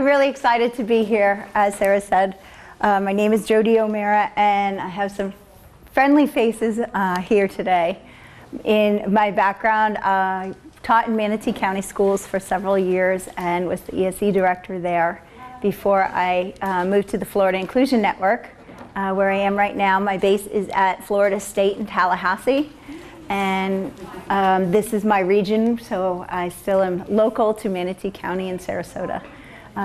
I'm really excited to be here, as Sarah said. My name is Jody O'Mara, and I have some friendly faces here today. In my background, I taught in Manatee County Schools for several years and was the ESE director there before I moved to the Florida Inclusion Network, where I am right now. My base is at Florida State in Tallahassee, and this is my region, so I still am local to Manatee County and Sarasota.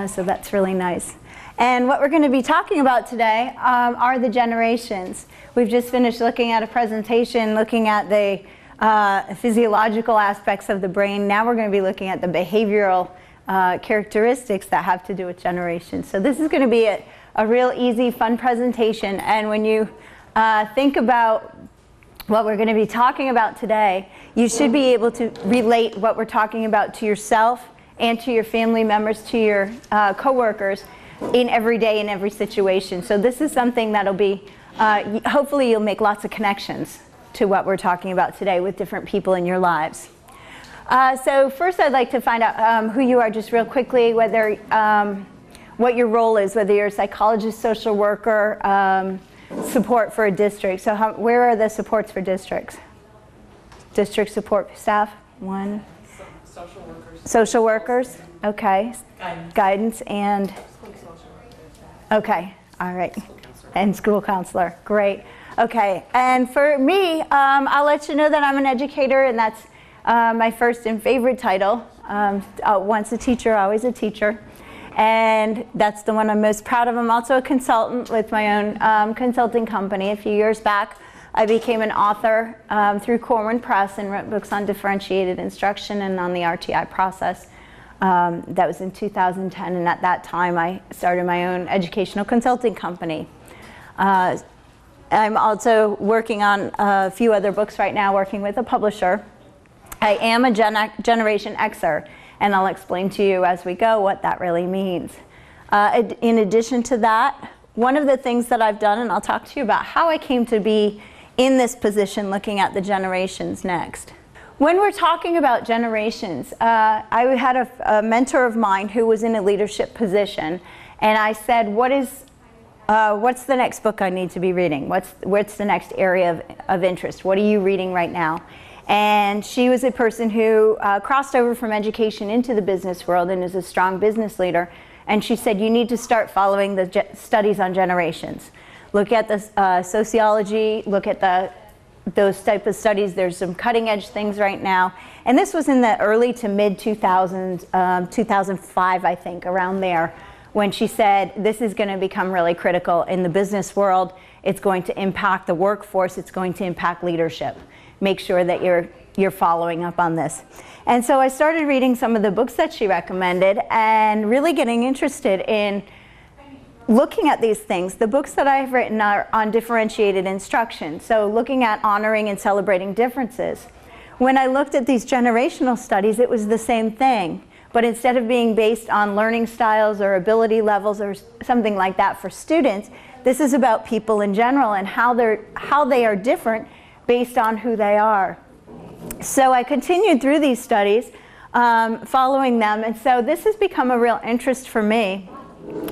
So that's really nice. And what we're going to be talking about today are the generations. We've just finished looking at a presentation looking at the physiological aspects of the brain. Now we're going to be looking at the behavioral characteristics that have to do with generations. So this is going to be a real easy, fun presentation. And when you think about what we're going to be talking about today, you should be able to relate what we're talking about to yourself and to your family members, to your coworkers in every day, in every situation. So this is something that'll be, hopefully you'll make lots of connections to what we're talking about today with different people in your lives. So first I'd like to find out who you are just real quickly, whether, what your role is, whether you're a psychologist, social worker, support for a district. So where are the supports for districts? District support staff? One. Social workers. Social workers, okay. Guidance and, okay, all right. And school counselor, great. Okay, and for me, I'll let you know that I'm an educator, and that's my first and favorite title. Once a teacher, always a teacher. And that's the one I'm most proud of. I'm also a consultant with my own consulting company. A few years back, I became an author through Corwin Press and wrote books on differentiated instruction and on the RTI process. That was in 2010, and at that time I started my own educational consulting company. I'm also working on a few other books right now, working with a publisher. I am a Generation Xer, and I'll explain to you as we go what that really means. In addition to that, one of the things that I've done, and I'll talk to you about how I came to be in this position looking at the generations next. When we're talking about generations, I had a mentor of mine who was in a leadership position, and I said, what's the next book I need to be reading? What's the next area of interest? What are you reading right now? And she was a person who crossed over from education into the business world and is a strong business leader. And she said, you need to start following the studies on generations. Look at the sociology, look at those type of studies. There's some cutting edge things right now. And this was in the early to mid 2000s, 2005, I think, around there, when she said, this is going to become really critical in the business world. It's going to impact the workforce. It's going to impact leadership. Make sure that you're following up on this. And so I started reading some of the books that she recommended and really getting interested in looking at these things. The books that I've written are on differentiated instruction, so looking at honoring and celebrating differences. When I looked at these generational studies, it was the same thing, but instead of being based on learning styles or ability levels or something like that for students, this is about people in general and how they are different based on who they are. So I continued through these studies, following them, and so this has become a real interest for me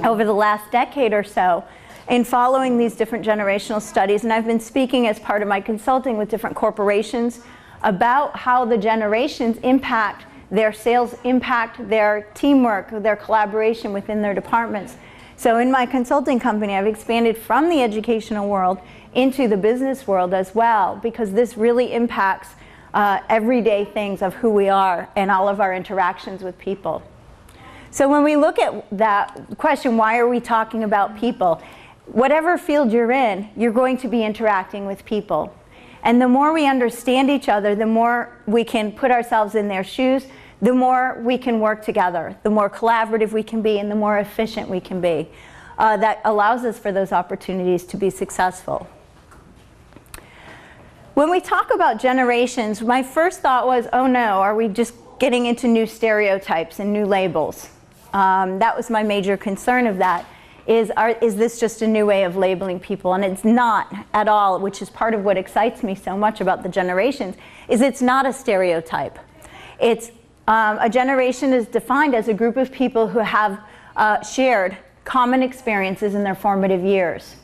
over the last decade or so in following these different generational studies. And I've been speaking as part of my consulting with different corporations about how the generations impact their sales, impact their teamwork, their collaboration within their departments. So in my consulting company, I've expanded from the educational world into the business world as well, because this really impacts everyday things of who we are and all of our interactions with people. So when we look at that question, why are we talking about people? Whatever field you're in, you're going to be interacting with people. And the more we understand each other, the more we can put ourselves in their shoes, the more we can work together, the more collaborative we can be, and the more efficient we can be. That allows us for those opportunities to be successful. When we talk about generations, my first thought was, oh no, are we just getting into new stereotypes and new labels? That was my major concern of that, is this just a new way of labeling people? And it's not at all, which is part of what excites me so much about the generations, is it's not a stereotype. It's a generation is defined as a group of people who have shared common experiences in their formative years.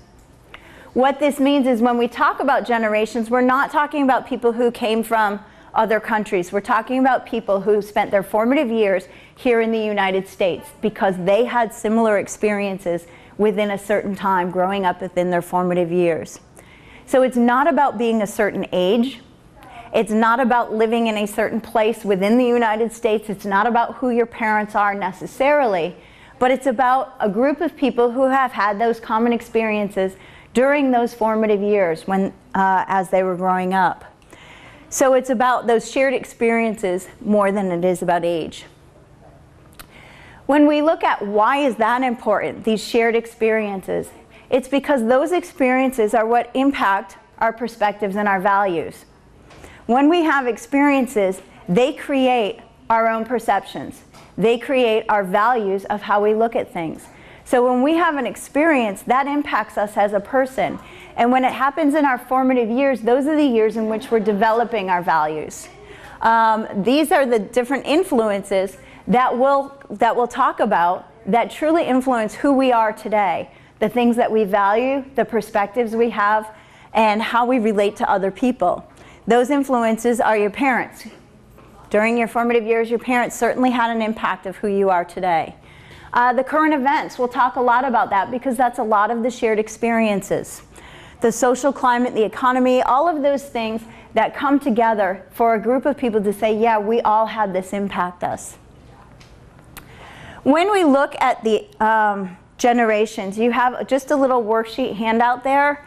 What this means is when we talk about generations, we're not talking about people who came from other countries. We're talking about people who spent their formative years here in the United States because they had similar experiences within a certain time growing up within their formative years. So it's not about being a certain age. It's not about living in a certain place within the United States. It's not about who your parents are necessarily, but it's about a group of people who have had those common experiences during those formative years when, as they were growing up. So it's about those shared experiences more than it is about age. When we look at why is that important, these shared experiences, it's because those experiences are what impact our perspectives and our values. When we have experiences, they create our own perceptions. They create our values of how we look at things. So when we have an experience, that impacts us as a person. And when it happens in our formative years, those are the years in which we're developing our values. These are the different influences that we'll talk about that truly influence who we are today. The things that we value, the perspectives we have, and how we relate to other people. Those influences are your parents. During your formative years, your parents certainly had an impact of who you are today. The current events, we'll talk a lot about that because that's a lot of the shared experiences. The social climate, the economy, all of those things that come together for a group of people to say, yeah, we all had this impact us. When we look at the generations, you have just a little worksheet handout there.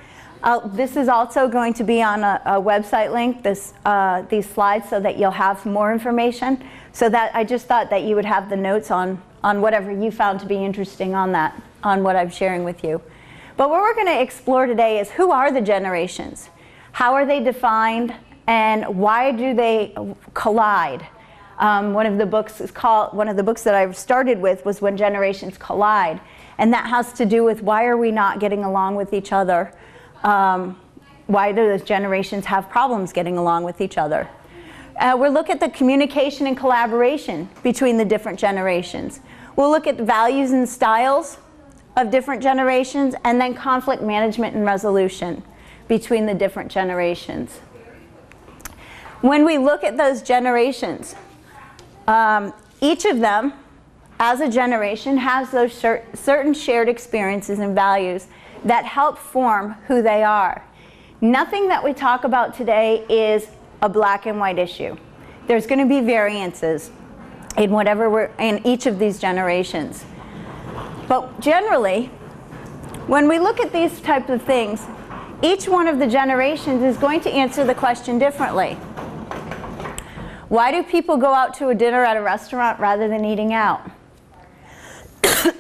This is also going to be on a website link, these slides, so that you'll have more information. So that I just thought that you would have the notes on whatever you found to be interesting on what I'm sharing with you. But what we're going to explore today is who are the generations? How are they defined? And why do they collide? One of the books that I started with was When Generations Collide. And that has to do with why are we not getting along with each other? Why do those generations have problems getting along with each other? We'll look at the communication and collaboration between the different generations. We'll look at the values and styles of different generations, and then conflict management and resolution between the different generations. When we look at those generations, each of them, as a generation, has those certain shared experiences and values that help form who they are. Nothing that we talk about today is a black and white issue. There's going to be variances in each of these generations. But generally, when we look at these types of things, each one of the generations is going to answer the question differently. Why do people go out to a dinner at a restaurant rather than eating out?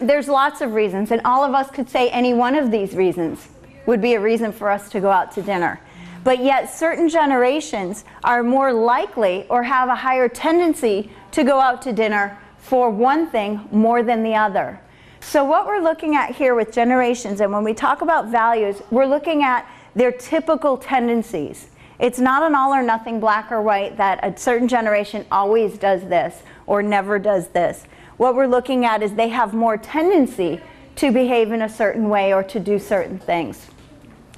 There's lots of reasons, and all of us could say any one of these reasons would be a reason for us to go out to dinner. But yet certain generations are more likely or have a higher tendency to go out to dinner for one thing more than the other. So what we're looking at here with generations, and when we talk about values, we're looking at their typical tendencies. It's not an all or nothing, black or white, that a certain generation always does this or never does this. What we're looking at is they have more tendency to behave in a certain way or to do certain things.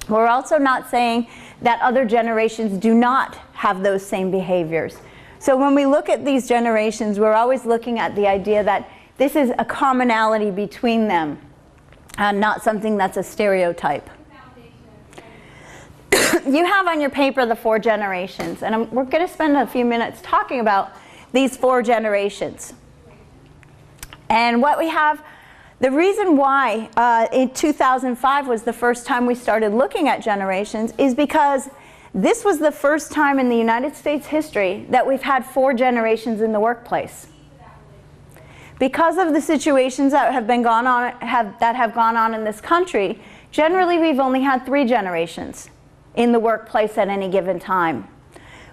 We're also not saying that other generations do not have those same behaviors. So when we look at these generations, we're always looking at the idea that this is a commonality between them and not something that's a stereotype. You have on your paper the 4 generations, and we're going to spend a few minutes talking about these 4 generations. And what we have, the reason why in 2005 was the first time we started looking at generations is because this was the first time in the United States history that we've had 4 generations in the workplace. Because of the situations that have gone on in this country, generally we've only had 3 generations in the workplace at any given time.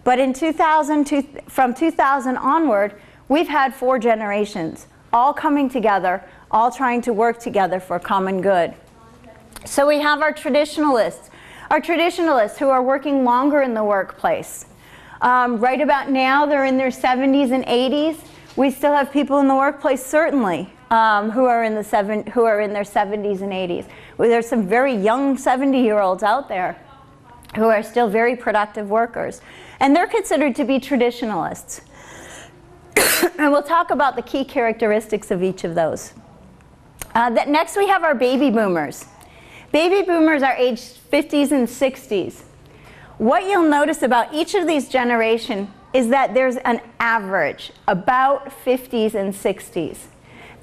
But in from 2000 onward, we've had 4 generations, all coming together, all trying to work together for common good. So we have our traditionalists who are working longer in the workplace. Right about now, they're in their 70s and 80s. We still have people in the workplace, certainly, who are in their 70s and 80s. Well, there's some very young 70-year-olds out there who are still very productive workers. And they're considered to be traditionalists. And we'll talk about the key characteristics of each of those. Next we have our baby boomers. Baby boomers are aged 50s and 60s. What you'll notice about each of these generations is that there's an average, about 50s and 60s.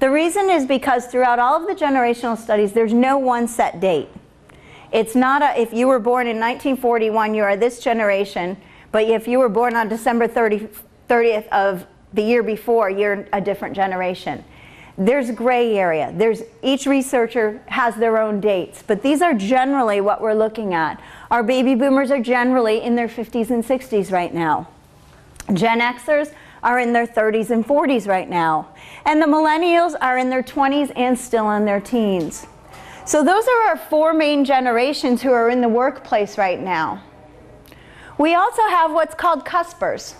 The reason is because throughout all of the generational studies, there's no one set date. It's not if you were born in 1941, you are this generation, but if you were born on December 30th of the year before, you're a different generation. There's gray area. Each researcher has their own dates, but these are generally what we're looking at. Our baby boomers are generally in their 50s and 60s right now. Gen Xers are in their 30s and 40s right now. And the millennials are in their 20s and still in their teens. So those are our four main generations who are in the workplace right now. We also have what's called cuspers.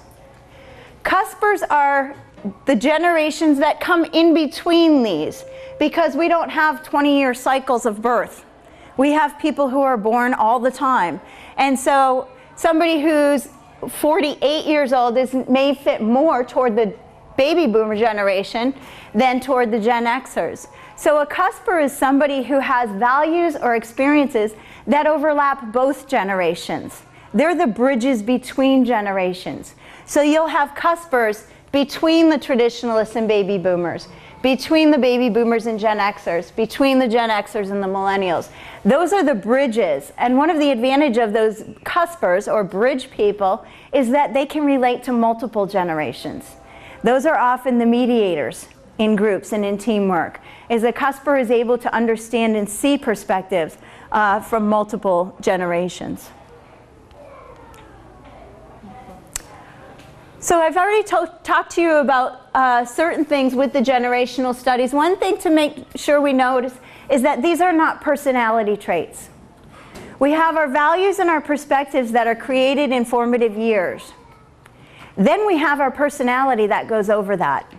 Cuspers are the generations that come in between these, because we don't have 20-year cycles of birth. We have people who are born all the time. And so somebody who's 48 years old may fit more toward the baby boomer generation than toward the Gen Xers. So a cusper is somebody who has values or experiences that overlap both generations. They're the bridges between generations. So you'll have cuspers between the traditionalists and baby boomers, between the baby boomers and Gen Xers, between the Gen Xers and the millennials. Those are the bridges. And one of the advantages of those cuspers or bridge people is that they can relate to multiple generations. Those are often the mediators in groups and in teamwork, is a cusper is able to understand and see perspectives from multiple generations. So I've already talked to you about certain things with the generational studies. One thing to make sure we notice is that these are not personality traits. We have our values and our perspectives that are created in formative years. Then we have our personality that goes over that.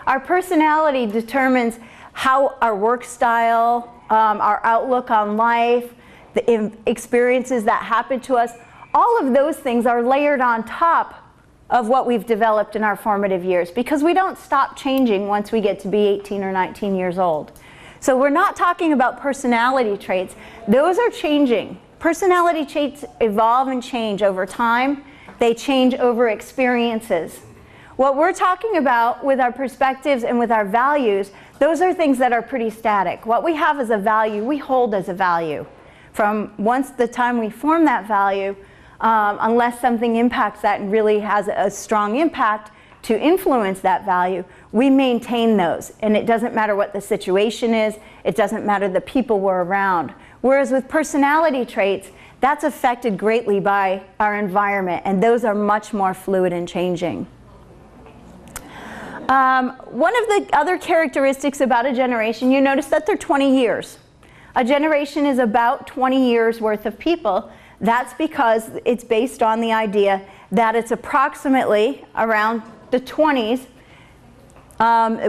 Our personality determines how our work style, our outlook on life, the experiences that happen to us, all of those things are layered on top of what we've developed in our formative years, because we don't stop changing once we get to be 18 or 19 years old. So we're not talking about personality traits. Those are changing. Personality traits evolve and change over time. They change over experiences. What we're talking about with our perspectives and with our values, those are things that are pretty static. What we have as a value, we hold as a value. From once the time we form that value, unless something impacts that and really has a strong impact to influence that value, we maintain those. And it doesn't matter what the situation is, it doesn't matter the people we're around. Whereas with personality traits, that's affected greatly by our environment, and those are much more fluid and changing. One of the other characteristics about a generation, you notice that they're 20 years. A generation is about 20 years worth of people. That's because it's based on the idea that it's approximately around the 20s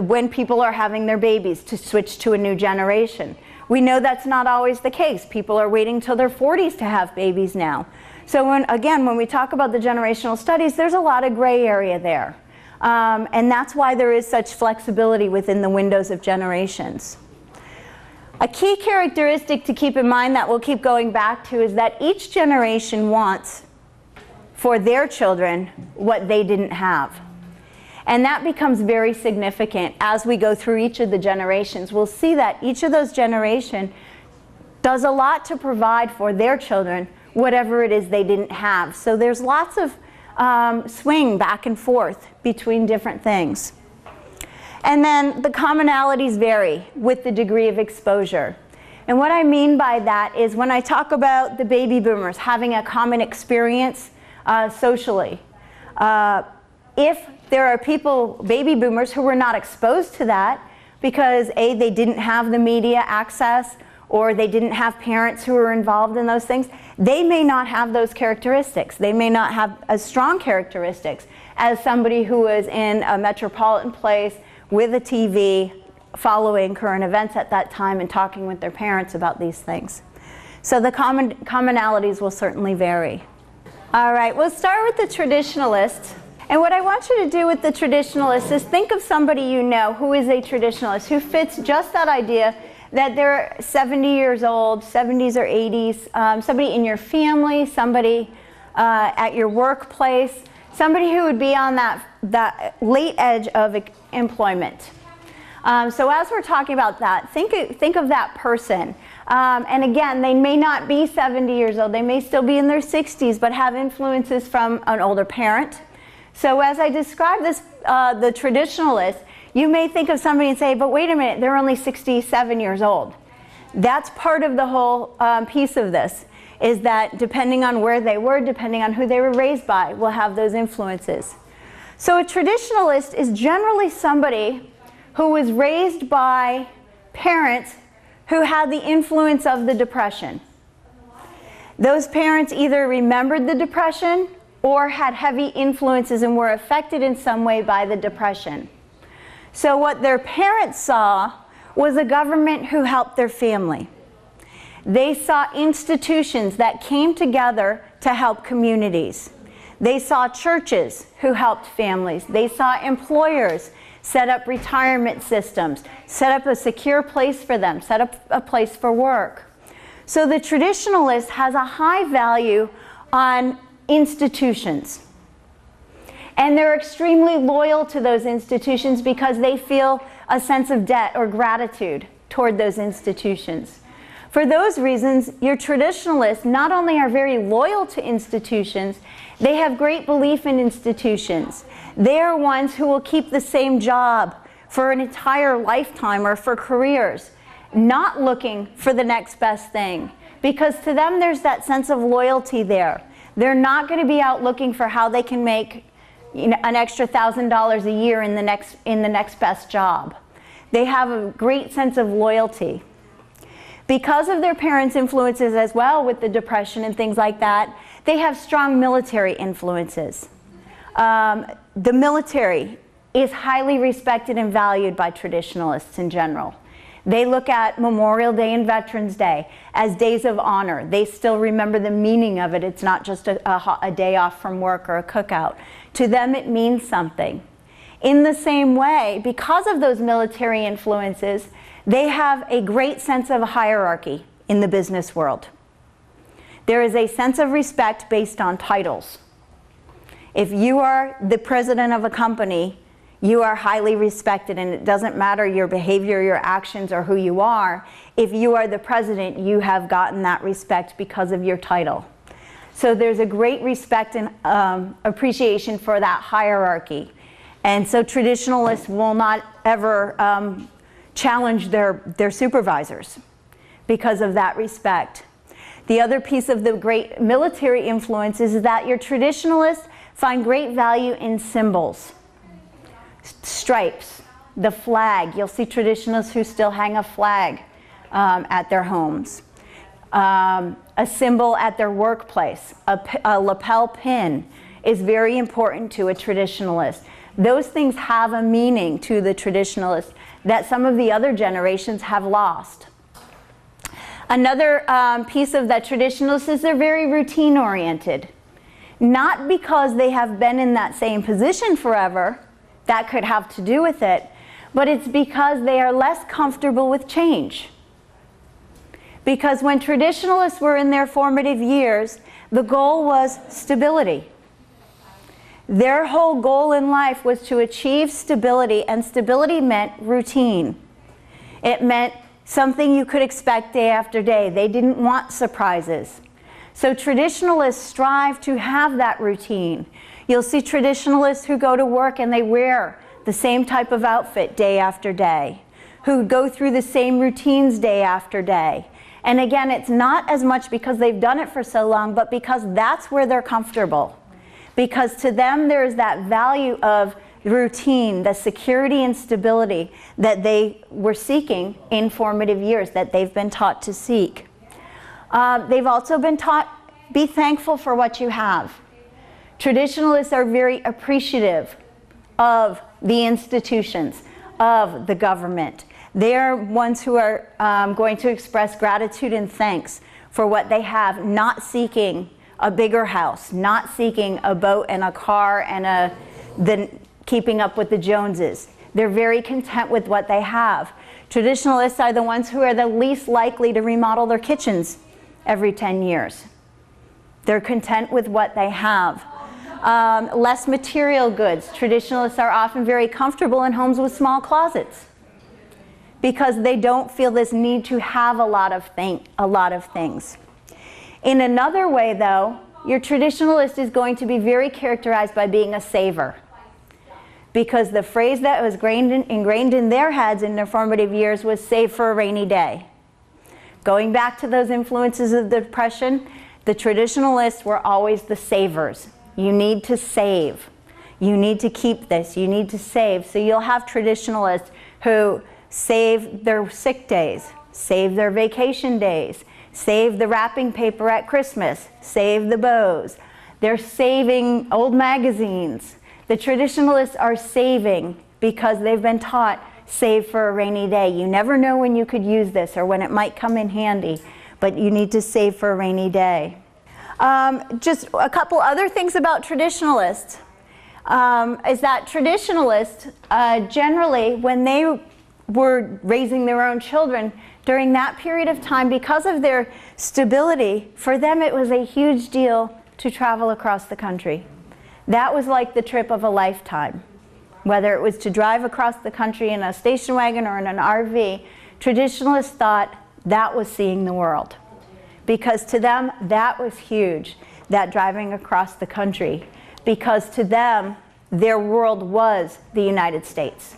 when people are having their babies to switch to a new generation. We know that's not always the case. People are waiting till their 40s to have babies now. So when we talk about the generational studies, there's a lot of gray area there. And that's why there is such flexibility within the windows of generations. A key characteristic to keep in mind that we'll keep going back to is that each generation wants for their children what they didn't have. And that becomes very significant as we go through each of the generations. We'll see that each of those generations does a lot to provide for their children whatever it is they didn't have. So there's lots of swing back and forth between different things. And then the commonalities vary with the degree of exposure. And what I mean by that is when I talk about the baby boomers having a common experience socially, if there are people, baby boomers, who were not exposed to that because A, they didn't have the media access, or they didn't have parents who were involved in those things, they may not have those characteristics. They may not have as strong characteristics as somebody who was in a metropolitan place with a TV, following current events at that time and talking with their parents about these things. So the commonalities will certainly vary. All right, we'll start with the traditionalists. And what I want you to do with the traditionalists is think of somebody you know who is a traditionalist, who fits just that idea that they're 70 years old, 70s or 80s, somebody in your family, somebody at your workplace, somebody who would be on that late edge of employment. So as we're talking about that, think of that person. And again, they may not be 70 years old. They may still be in their 60s, but have influences from an older parent. So as I describe this, the traditionalist, you may think of somebody and say, but wait a minute, they're only 67 years old. That's part of the whole piece of this, is that depending on where they were, depending on who they were raised by, will have those influences. So a traditionalist is generally somebody who was raised by parents who had the influence of the Depression. Those parents either remembered the Depression or had heavy influences and were affected in some way by the Depression. So what their parents saw was a government who helped their family. They saw institutions that came together to help communities. They saw churches who helped families. They saw employers set up retirement systems, set up a secure place for them, set up a place for work. So the traditionalist has a high value on institutions. And they're extremely loyal to those institutions because they feel a sense of debt or gratitude toward those institutions. For those reasons, your traditionalists not only are very loyal to institutions, they have great belief in institutions. They are ones who will keep the same job for an entire lifetime or for careers, not looking for the next best thing, because to them there's that sense of loyalty there. They're not going to be out looking for how they can make an extra $1,000 a year in the next best job. They have a great sense of loyalty. Because of their parents' influences as well with the Depression and things like that, they have strong military influences. The military is highly respected and valued by traditionalists in general. They look at Memorial Day and Veterans Day as days of honor. They still remember the meaning of it. It's not just a day off from work or a cookout. To them, it means something. In the same way, because of those military influences, they have a great sense of hierarchy in the business world. There is a sense of respect based on titles. If you are the president of a company, you are highly respected, and it doesn't matter your behavior, your actions, or who you are. If you are the president, you have gotten that respect because of your title. So there's a great respect and appreciation for that hierarchy. And so traditionalists will not ever challenge their supervisors because of that respect. The other piece of the great military influence is that your traditionalists find great value in symbols. Stripes, the flag. You'll see traditionalists who still hang a flag at their homes. A symbol at their workplace, a lapel pin is very important to a traditionalist. Those things have a meaning to the traditionalist that some of the other generations have lost. Another piece of that traditionalist is they're very routine oriented. Not because they have been in that same position forever, that could have to do with it, but it's because they are less comfortable with change. Because when traditionalists were in their formative years, the goal was stability. Their whole goal in life was to achieve stability, and stability meant routine. It meant something you could expect day after day. They didn't want surprises. So traditionalists strive to have that routine. You'll see traditionalists who go to work and they wear the same type of outfit day after day, who go through the same routines day after day. And again, it's not as much because they've done it for so long, but because that's where they're comfortable. Because to them, there's that value of routine, the security and stability that they were seeking in formative years, that they've been taught to seek. They've also been taught, be thankful for what you have. Traditionalists are very appreciative of the institutions, of the government. They're ones who are going to express gratitude and thanks for what they have, not seeking a bigger house, not seeking a boat and a car and keeping up with the Joneses. They're very content with what they have. Traditionalists are the ones who are the least likely to remodel their kitchens every 10 years. They're content with what they have. Less material goods. Traditionalists are often very comfortable in homes with small closets because they don't feel this need to have a lot of things. In another way, though, your traditionalist is going to be very characterized by being a saver, because the phrase that was ingrained in their heads in their formative years was save for a rainy day. Going back to those influences of the Depression, the traditionalists were always the savers. You need to save. You need to keep this. You need to save. So you'll have traditionalists who save their sick days, save their vacation days, save the wrapping paper at Christmas, save the bows. They're saving old magazines. The traditionalists are saving because they've been taught save for a rainy day. You never know when you could use this or when it might come in handy, but you need to save for a rainy day. Just a couple other things about traditionalists is that traditionalists generally, when they were raising their own children during that period of time, because of their stability, for them it was a huge deal to travel across the country. That was like the trip of a lifetime. Whether it was to drive across the country in a station wagon or in an RV, traditionalists thought that was seeing the world. Because to them, that was huge, that driving across the country. Because to them, their world was the United States.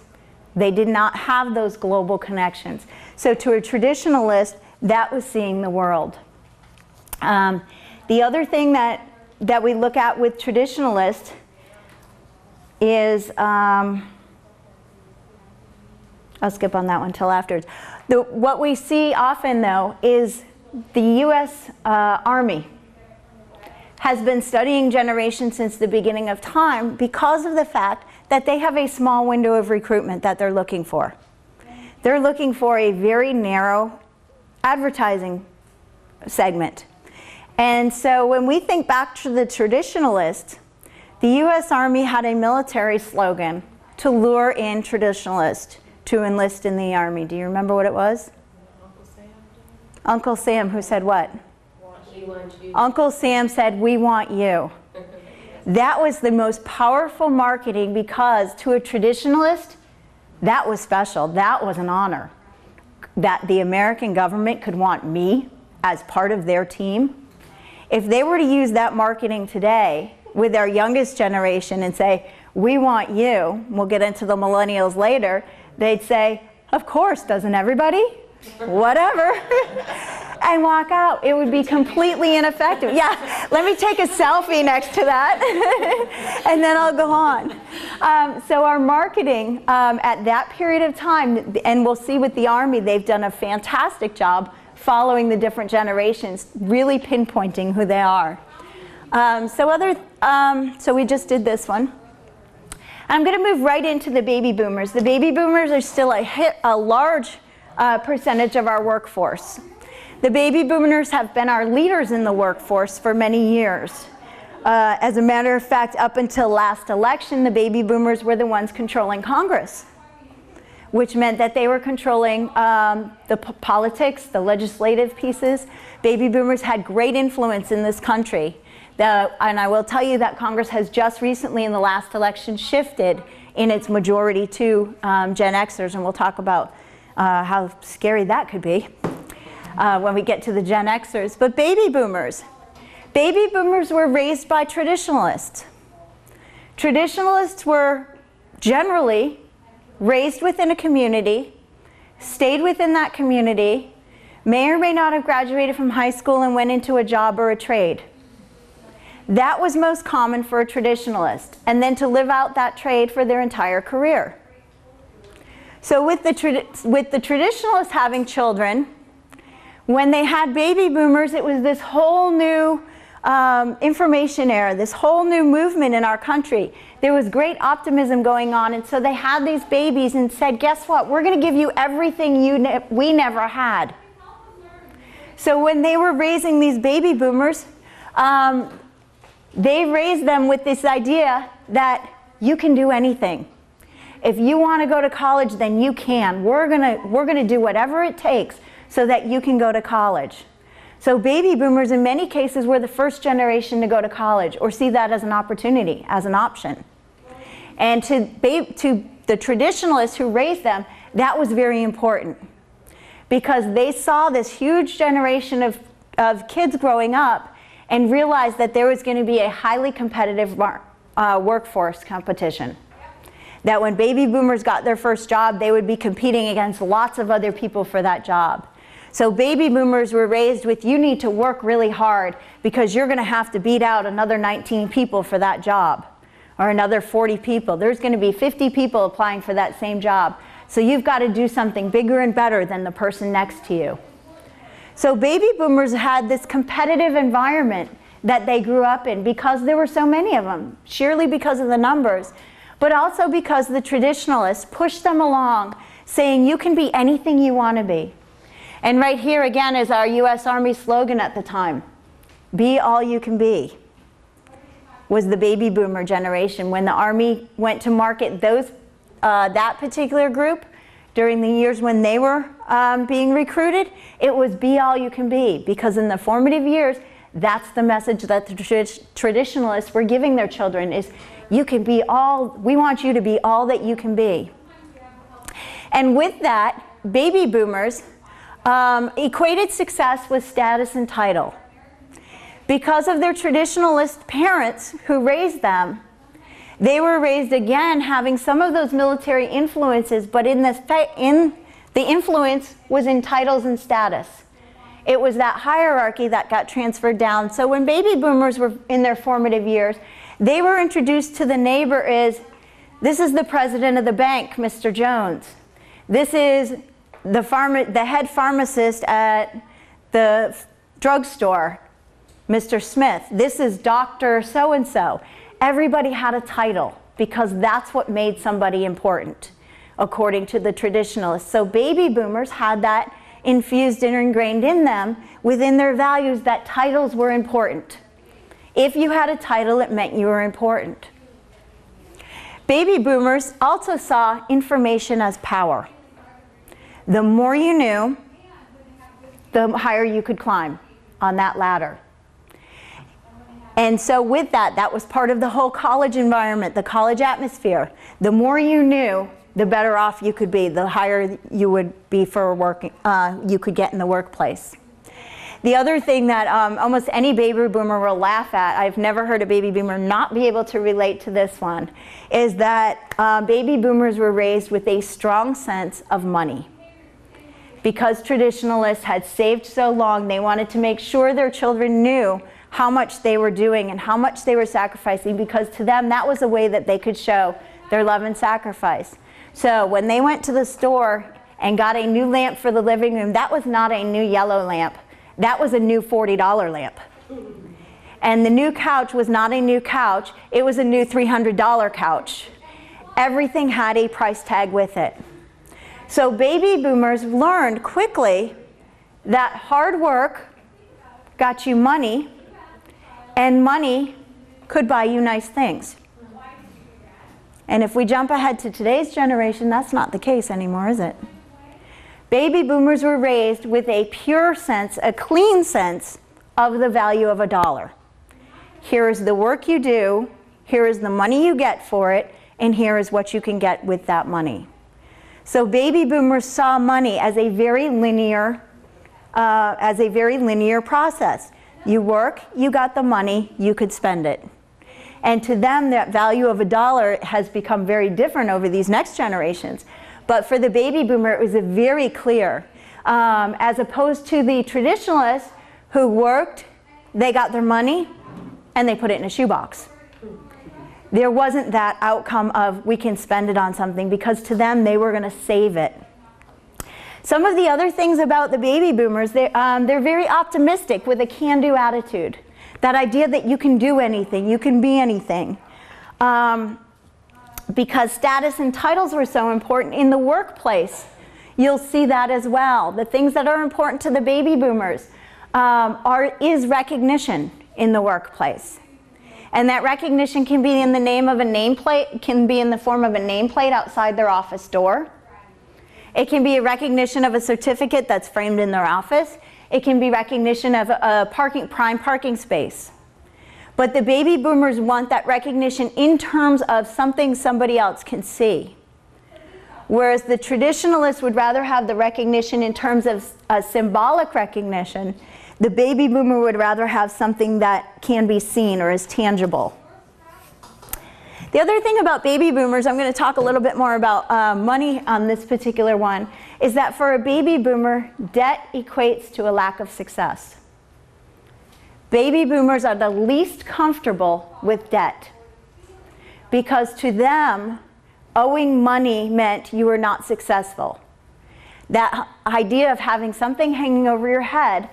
They did not have those global connections. So to a traditionalist, that was seeing the world. The other thing that we look at with traditionalists is, I'll skip on that one till afterwards. What we see often, though, is the U.S. Army has been studying generations since the beginning of time because of the fact that they have a small window of recruitment that they're looking for. They're looking for a very narrow advertising segment. And so when we think back to the traditionalists, the U.S. Army had a military slogan to lure in traditionalists to enlist in the Army. Do you remember what it was? Uncle Sam. Uncle Sam, who said what? Uncle Sam said, "We want you." That was the most powerful marketing because to a traditionalist, that was special. That was an honor. That the American government could want me as part of their team. If they were to use that marketing today with our youngest generation and say, "We want you," we'll get into the millennials later, they'd say, "Of course, doesn't everybody? Whatever." And walk out. It would be completely ineffective. Yeah, let me take a selfie next to that and then I'll go on. So our marketing at that period of time, and we'll see with the Army, they've done a fantastic job following the different generations, really pinpointing who they are. So we just did this one. I'm going to move right into the baby boomers. The baby boomers are still a large percentage of our workforce. The baby boomers have been our leaders in the workforce for many years. As a matter of fact, up until last election, the baby boomers were the ones controlling Congress, which meant that they were controlling the politics, the legislative pieces. Baby boomers had great influence in this country. And I will tell you that Congress has just recently in the last election shifted in its majority to Gen Xers, and we'll talk about how scary that could be when we get to the Gen Xers. But baby boomers were raised by traditionalists. Traditionalists were generally raised within a community, stayed within that community, may or may not have graduated from high school and went into a job or a trade. That was most common for a traditionalist, and then to live out that trade for their entire career. So with the traditionalists having children, when they had baby boomers, it was this whole new information era, this whole new movement in our country. There was great optimism going on, and so they had these babies and said, guess what, we're going to give you everything we never had. So when they were raising these baby boomers, they raised them with this idea that you can do anything. If you want to go to college, then you can. We're gonna do whatever it takes so that you can go to college. So baby boomers in many cases were the first generation to go to college or see that as an opportunity, as an option. And to the traditionalists who raised them, that was very important because they saw this huge generation of kids growing up and realized that there was going to be a highly competitive workforce competition. That when baby boomers got their first job, they would be competing against lots of other people for that job. So baby boomers were raised with, you need to work really hard because you're going to have to beat out another 19 people for that job, or another 40 people. There's going to be 50 people applying for that same job. So you've got to do something bigger and better than the person next to you. So baby boomers had this competitive environment that they grew up in because there were so many of them, surely because of the numbers, but also because the traditionalists pushed them along, saying you can be anything you want to be. And right here again is our U.S. Army slogan at the time, be all you can be, was the baby boomer generation. When the Army went to market that particular group during the years when they were being recruited, it was be all you can be, because in the formative years, that's the message that the traditionalists were giving their children is, you can be all, we want you to be all that you can be. And with that, baby boomers equated success with status and title. Because of their traditionalist parents who raised them, they were raised again having some of those military influences, but the influence was in titles and status. It was that hierarchy that got transferred down. So when baby boomers were in their formative years, they were introduced to the neighbor as, this is the president of the bank, Mr. Jones. This is the head pharmacist at the drugstore, Mr. Smith. This is Dr. So-and-so. Everybody had a title because that's what made somebody important, according to the traditionalists. So baby boomers had that infused and ingrained in them within their values that titles were important. If you had a title, it meant you were important. Baby boomers also saw information as power. The more you knew, the higher you could climb on that ladder. And so with that, that was part of the whole college environment, the college atmosphere. The more you knew, the better off you could be, the higher you would be for working, you could get in the workplace. The other thing that almost any baby boomer will laugh at, I've never heard a baby boomer not be able to relate to this one, is that baby boomers were raised with a strong sense of money. Because traditionalists had saved so long, they wanted to make sure their children knew how much they were doing and how much they were sacrificing, because to them that was a way that they could show their love and sacrifice. So when they went to the store and got a new lamp for the living room, that was not a new yellow lamp. That was a new $40 lamp. And the new couch was not a new couch, it was a new $300 couch. Everything had a price tag with it. So baby boomers learned quickly that hard work got you money, and money could buy you nice things. And if we jump ahead to today's generation, that's not the case anymore, is it? Baby boomers were raised with a pure sense, a clean sense of the value of a dollar. Here is the work you do, here is the money you get for it, and here is what you can get with that money. So baby boomers saw money as a very linear process. You work, you got the money, you could spend it. And to them, that value of a dollar has become very different over these next generations. But for the baby boomer, it was very clear. As opposed to the traditionalists who worked, they got their money, and they put it in a shoebox. There wasn't that outcome of we can spend it on something, because to them, they were going to save it. Some of the other things about the baby boomers, they're very optimistic with a can-do attitude. That idea that you can do anything, you can be anything. Because status and titles were so important in the workplace, you'll see that as well. The things that are important to the baby boomers is recognition in the workplace. And that recognition can be in the name of a nameplate, can be in the form of a nameplate outside their office door. It can be a recognition of a certificate that's framed in their office. It can be recognition of a prime parking space. But the baby boomers want that recognition in terms of something somebody else can see. Whereas the traditionalists would rather have the recognition in terms of a symbolic recognition, the baby boomer would rather have something that can be seen or is tangible. The other thing about baby boomers, I'm going to talk a little bit more about money on this particular one, is that for a baby boomer, debt equates to a lack of success. Baby boomers are the least comfortable with debt because to them, owing money meant you were not successful. That idea of having something hanging over your head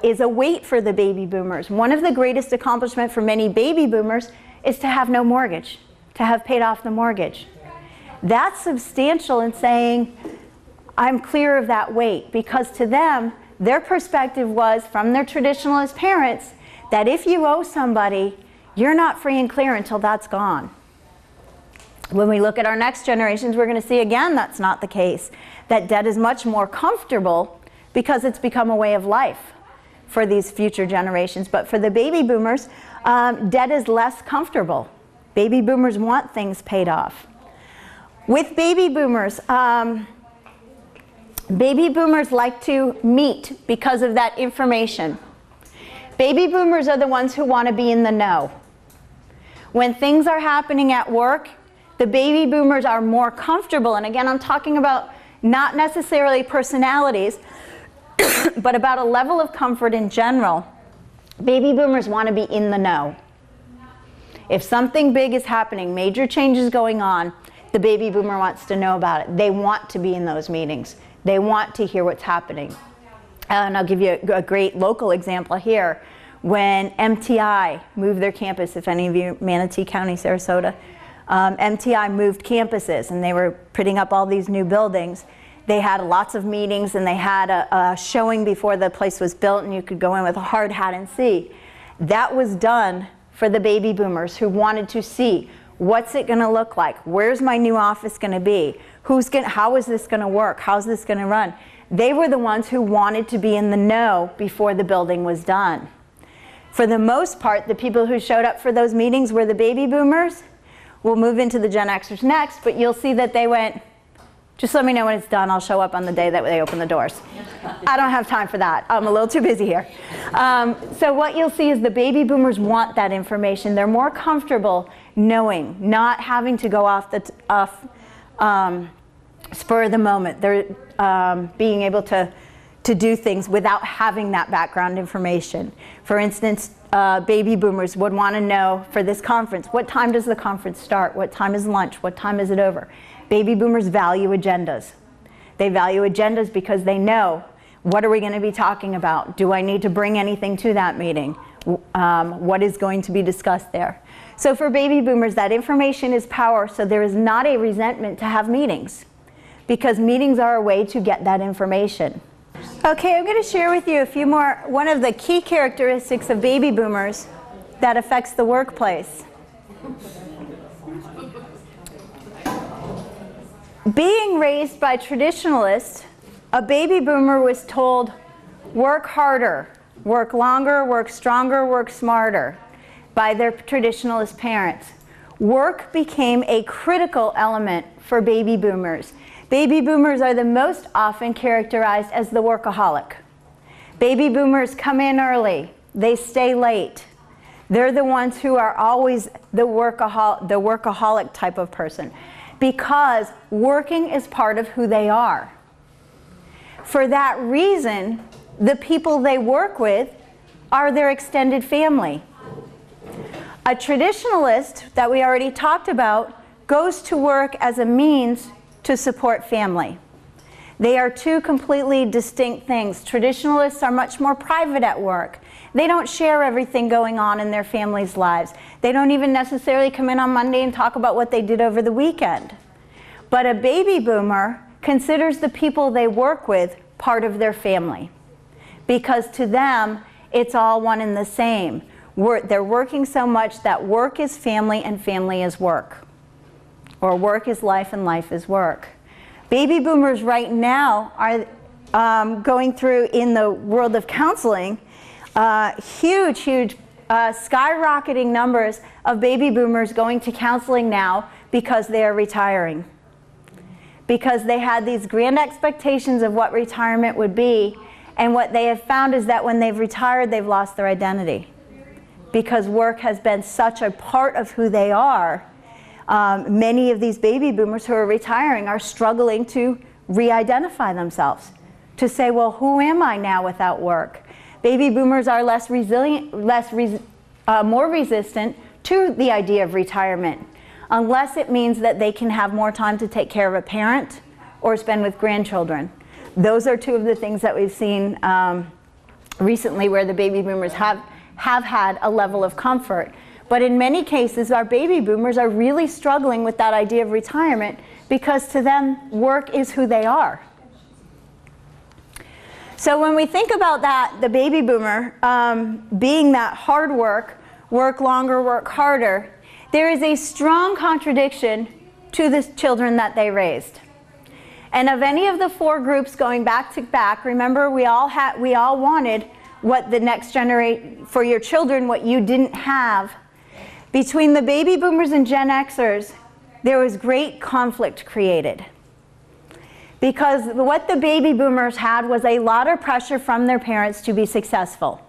is a weight for the baby boomers. One of the greatest accomplishments for many baby boomers is to have no mortgage, to have paid off the mortgage. That's substantial in saying, I'm clear of that weight, because to them, their perspective was, from their traditionalist parents, that if you owe somebody, you're not free and clear until that's gone. When we look at our next generations, we're going to see again that's not the case. That debt is much more comfortable because it's become a way of life for these future generations. But for the baby boomers, debt is less comfortable. Baby boomers want things paid off. With baby boomers like to meet because of that information. Baby boomers are the ones who want to be in the know. When things are happening at work, the baby boomers are more comfortable, and again, I'm talking about not necessarily personalities, but about a level of comfort in general. Baby boomers want to be in the know. If something big is happening, major changes going on, the baby boomer wants to know about it. They want to be in those meetings. They want to hear what's happening. And I'll give you a great local example here. When MTI moved their campus, if any of you, Manatee County, Sarasota, MTI moved campuses and they were putting up all these new buildings. They had lots of meetings and they had a showing before the place was built, and you could go in with a hard hat and see. That was done for the baby boomers who wanted to see, what's it going to look like? Where's my new office going to be? How is this going to work? How's this going to run? They were the ones who wanted to be in the know before the building was done. For the most part, the people who showed up for those meetings were the baby boomers. We'll move into the Gen Xers next, but you'll see that they went, just let me know when it's done. I'll show up on the day that they open the doors. I don't have time for that. I'm a little too busy here. So what you'll see is the baby boomers want that information. They're more comfortable knowing, not having to go off spur of the moment. They're being able to do things without having that background information. For instance, baby boomers would want to know for this conference, what time does the conference start? What time is lunch? What time is it over? Baby boomers value agendas. They value agendas because they know, what are we going to be talking about? Do I need to bring anything to that meeting? What is going to be discussed there? So for baby boomers, that information is power, so there is not a resentment to have meetings, because meetings are a way to get that information. Okay, I'm going to share with you a few more, one of the key characteristics of baby boomers that affects the workplace. Being raised by traditionalists, a baby boomer was told, work harder, work longer, work stronger, work smarter, by their traditionalist parents. Work became a critical element for baby boomers. Baby boomers are the most often characterized as the workaholic. Baby boomers come in early, they stay late. They're the ones who are always the workaholic type of person, because working is part of who they are. For that reason, the people they work with are their extended family. A traditionalist that we already talked about goes to work as a means to support family. They are two completely distinct things. Traditionalists are much more private at work. They don't share everything going on in their families' lives. They don't even necessarily come in on Monday and talk about what they did over the weekend. But a baby boomer considers the people they work with part of their family, because to them, it's all one and the same. They're working so much that work is family and family is work. Or work is life and life is work. Baby boomers right now are going through, in the world of counseling, huge skyrocketing numbers of baby boomers going to counseling now because they are retiring. Because they had these grand expectations of what retirement would be, and what they have found is that when they've retired, they've lost their identity. Because work has been such a part of who they are, many of these baby boomers who are retiring are struggling to re-identify themselves, to say, well, who am I now without work? Baby boomers are less resilient, more resistant to the idea of retirement, unless it means that they can have more time to take care of a parent or spend with grandchildren. Those are two of the things that we've seen recently where the baby boomers have had a level of comfort. But in many cases, our baby boomers are really struggling with that idea of retirement, because to them, work is who they are. So when we think about that, the baby boomer being that hard work longer, work harder, there is a strong contradiction to the children that they raised. And of any of the four groups going back to back, remember we all wanted what the next generation, for your children, what you didn't have. Between the baby boomers and Gen Xers, there was great conflict created. Because what the baby boomers had was a lot of pressure from their parents to be successful.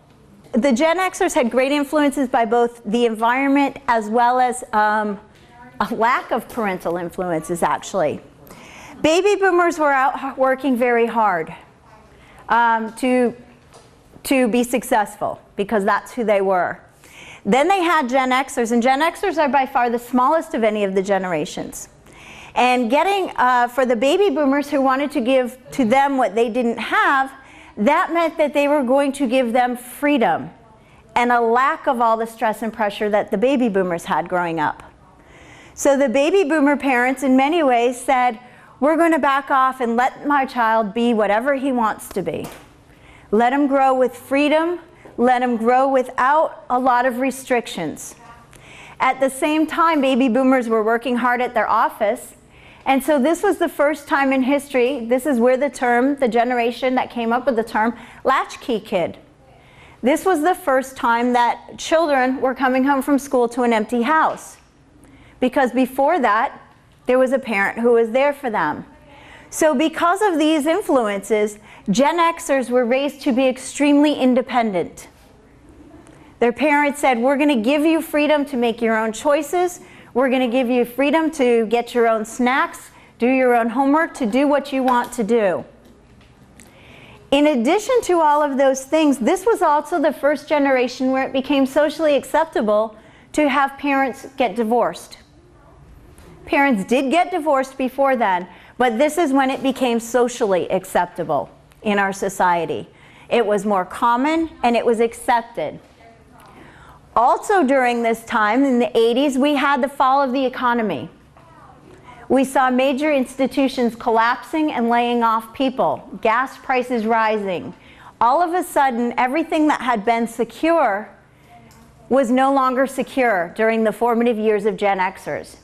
The Gen Xers had great influences by both the environment as well as a lack of parental influences, actually. Baby boomers were out working very hard to be successul, because that's who they were. Then they had Gen Xers, and Gen Xers are by far the smallest of any of the generations. And getting, for the baby boomers who wanted to give to them what they didn't have, that meant that they were going to give them freedom and a lack of all the stress and pressure that the baby boomers had growing up. So the baby boomer parents in many ways said, we're going to back off and let my child be whatever he wants to be. Let him grow with freedom. Let him grow without a lot of restrictions. At the same time, baby boomers were working hard at their office. And so this was the first time in history, this is where the term, the generation that came up with the term, latchkey kid. This was the first time that children were coming home from school to an empty house. Because before that, there was a parent who was there for them. So because of these influences, Gen Xers were raised to be extremely independent. Their parents said, we're going to give you freedom to make your own choices. We're going to give you freedom to get your own snacks, do your own homework, to do what you want to do. In addition to all of those things, this was also the first generation where it became socially acceptable to have parents get divorced. Parents did get divorced before then, but this is when it became socially acceptable in our society. It was more common and it was accepted. Also during this time, in the 80s, we had the fall of the economy. We saw major institutions collapsing and laying off people, gas prices rising. All of a sudden, everything that had been secure was no longer secure during the formative years of Gen Xers.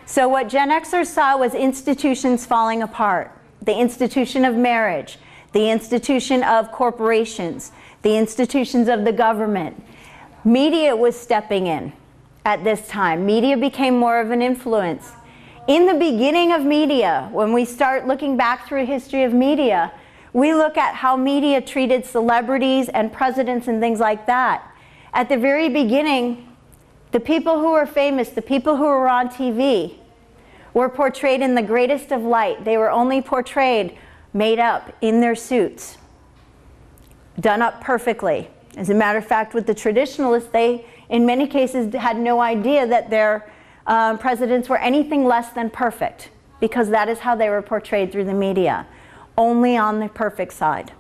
So what Gen Xers saw was institutions falling apart. The institution of marriage, the institution of corporations, the institutions of the government. Media was stepping in at this time. Media became more of an influence. In the beginning of media, when we start looking back through a history of media, we look at how media treated celebrities and presidents and things like that. At the very beginning, the people who were famous, the people who were on TV, were portrayed in the greatest of light. They were only portrayed made up in their suits, done up perfectly. As a matter of fact, with the traditionalists, they, in many cases, had no idea that their presidents were anything less than perfect, because that is how they were portrayed through the media. only on the perfect side.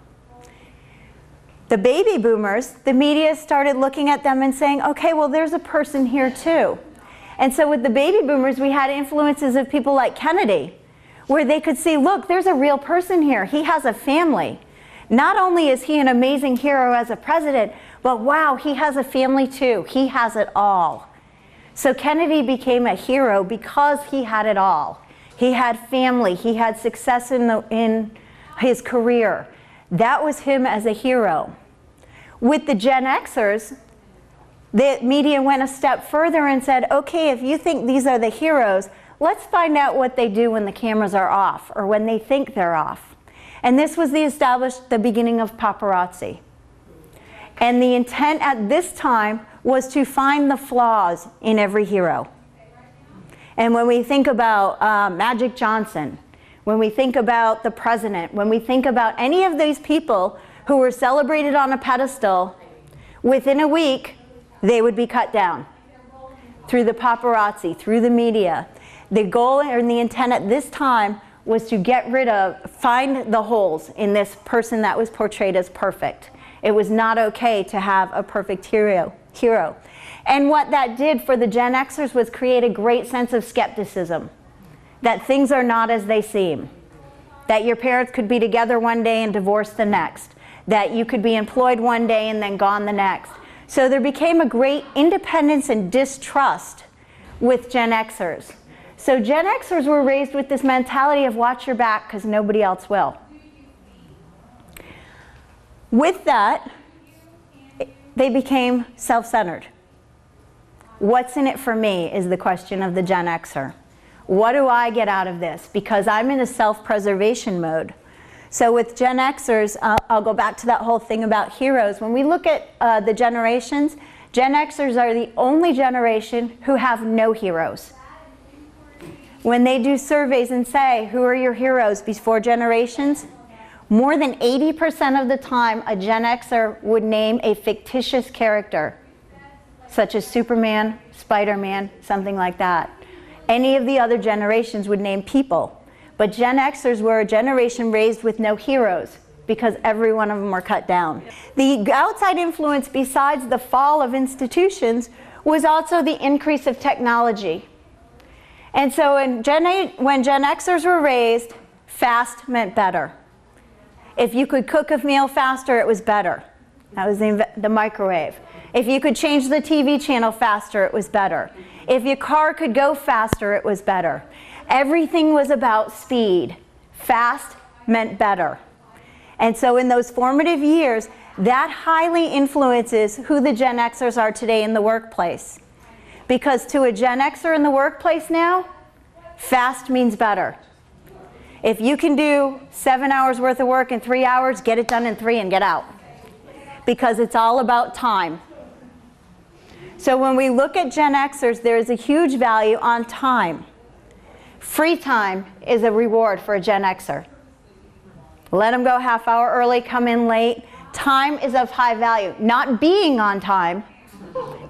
The baby boomers, the media started looking at them and saying, okay, well, there's a person here too. And so with the baby boomers, we had influences of people like Kennedy, where they could see, look, there's a real person here. He has a family. Not only is he an amazing hero as a president, but wow, he has a family too. He has it all. So Kennedy became a hero because he had it all. He had family. He had success in his career. That was him as a hero. With the Gen Xers, the media went a step further and said, okay, if you think these are the heroes, let's find out what they do when the cameras are off or when they think they're off. And this was the beginning of paparazzi. And the intent at this time was to find the flaws in every hero. And when we think about Magic Johnson, when we think about the president, when we think about any of these people who were celebrated on a pedestal, within a week, they would be cut down through the paparazzi, through the media. The goal and the intent at this time was to find the holes in this person that was portrayed as perfect. It was not okay to have a perfect hero. And what that did for the Gen Xers was create a great sense of skepticism, that things are not as they seem, that your parents could be together one day and divorced the next, that you could be employed one day and then gone the next. So there became a great independence and distrust with Gen Xers. So Gen Xers were raised with this mentality of watch your back because nobody else will. With that, they became self-centered. What's in it for me is the question of the Gen Xer. What do I get out of this? Because I'm in a self-preservation mode. So with Gen Xers, I'll go back to that whole thing about heroes. When we look at the generations, Gen Xers are the only generation who have no heroes. When they do surveys and say, who are your heroes before generations? More than 80% of the time, a Gen Xer would name a fictitious character, such as Superman, Spider-Man, something like that. Any of the other generations would name people. But Gen Xers were a generation raised with no heroes because every one of them were cut down. The outside influence, besides the fall of institutions, was also the increase of technology. And so when Gen Xers were raised, fast meant better. If you could cook a meal faster, it was better. That was the microwave. If you could change the TV channel faster, it was better. If your car could go faster, it was better. Everything was about speed. Fast meant better. And so in those formative years, that highly influences who the Gen Xers are today in the workplace. Because to a Gen Xer in the workplace now, fast means better. If you can do 7 hours worth of work in 3 hours, get it done in 3 and get out. Because it's all about time. So when we look at Gen Xers, there is a huge value on time. Free time is a reward for a Gen Xer. Let them go half hour early, come in late. Time is of high value. Not being on time.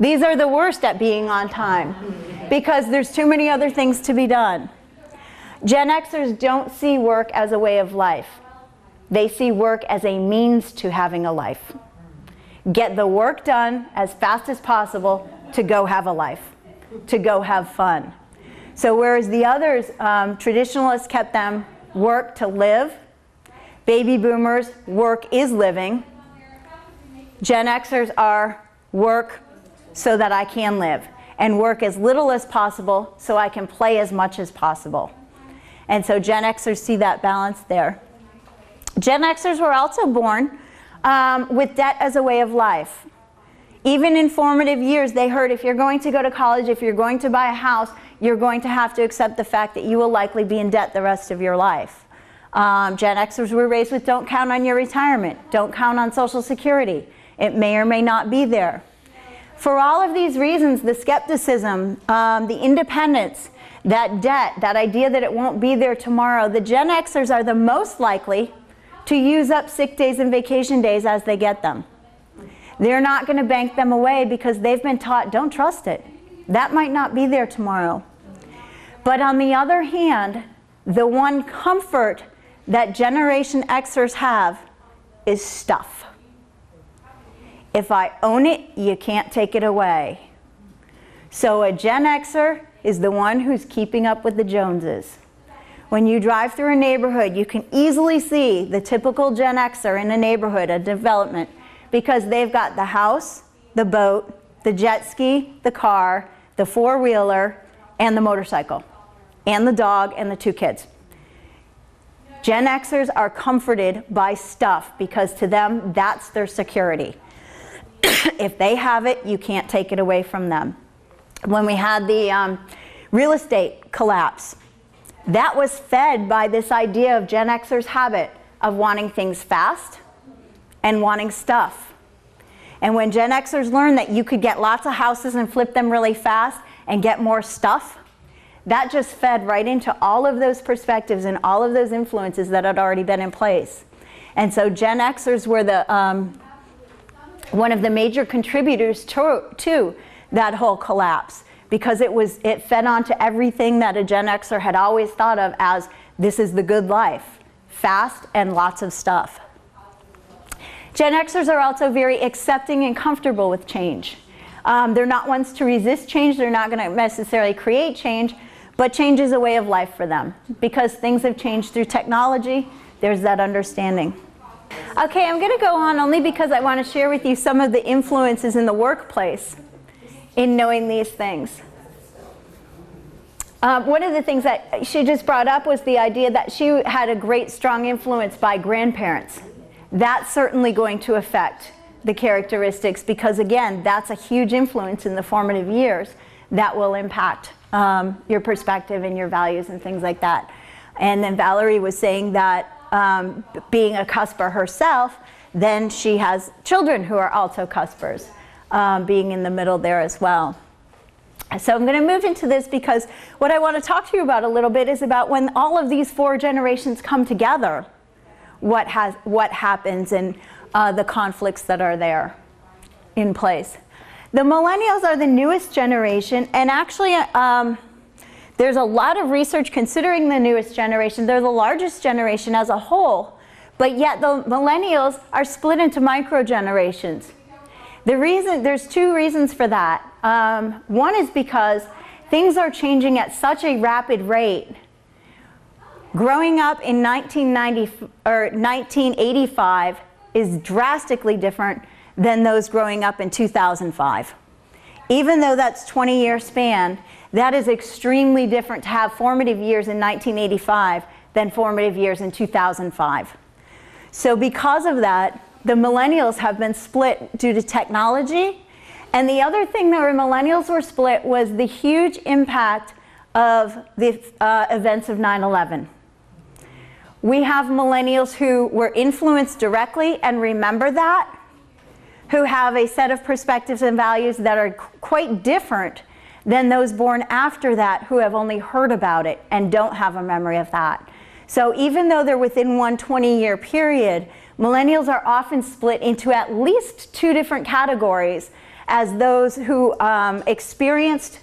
These are the worst at being on time because there's too many other things to be done. Gen Xers don't see work as a way of life. They see work as a means to having a life. Get the work done as fast as possible to go have a life, to go have fun. So whereas the others, traditionalists kept them work to live, baby boomers, work is living. Gen Xers are work so that I can live, and work as little as possible so I can play as much as possible. And so Gen Xers see that balance there. Gen Xers were also born with debt as a way of life. Even in formative years, they heard if you're going to go to college, if you're going to buy a house, you're going to have to accept the fact that you will likely be in debt the rest of your life. Gen Xers were raised with don't count on your retirement, don't count on Social Security. It may or may not be there. For all of these reasons, the skepticism, the independence, that debt, that idea that it won't be there tomorrow, the Gen Xers are the most likely to use up sick days and vacation days as they get them. They're not going to bank them away because they've been taught, don't trust it. That might not be there tomorrow. But on the other hand, the one comfort that Generation Xers have is stuff. If I own it, you can't take it away. So a Gen Xer is the one who's keeping up with the Joneses. When you drive through a neighborhood, you can easily see the typical Gen Xer in a neighborhood, a development, because they've got the house, the boat, the jet ski, the car, the four-wheeler, and the motorcycle, and the dog, and the 2 kids. Gen Xers are comforted by stuff because to them, that's their security. If they have it, you can't take it away from them. When we had the real estate collapse, that was fed by this idea of Gen Xers' habit of wanting things fast and wanting stuff. And when Gen Xers learned that you could get lots of houses and flip them really fast and get more stuff, that just fed right into all of those perspectives and all of those influences that had already been in place. And so Gen Xers were the one of the major contributors to that whole collapse, because it fed onto everything that a Gen Xer had always thought of as this is the good life, fast and lots of stuff. Gen Xers are also very accepting and comfortable with change. They're not ones to resist change. They're not going to necessarily create change, but change is a way of life for them. Because things have changed through technology, there's that understanding. Okay, I'm going to go on only because I want to share with you some of the influences in the workplace in knowing these things. One of the things that she just brought up was the idea that she had a great strong influence by grandparents. That's certainly going to affect the characteristics because, again, that's a huge influence in the formative years that will impact your perspective and your values and things like that. And then Valerie was saying that being a cusper herself, then she has children who are also cuspers, being in the middle there as well. So I'm going to move into this because what I want to talk to you about a little bit is about when all of these 4 generations come together, what happens and the conflicts that are there in place. The Millennials are the newest generation, and actually there's a lot of research considering the newest generation. They're the largest generation as a whole, but yet the Millennials are split into micro-generations. There's 2 reasons for that. One is because things are changing at such a rapid rate. Growing up in 1985 is drastically different than those growing up in 2005. Even though that's 20-year span, that is extremely different to have formative years in 1985 than formative years in 2005. So because of that, the Millennials have been split due to technology. And the other thing that Millennials were split was the huge impact of the events of 9/11. We have Millennials who were influenced directly and remember that, who have a set of perspectives and values that are quite different than those born after that who have only heard about it and don't have a memory of that. So even though they're within one 20-year period, Millennials are often split into at least 2 different categories as those who experienced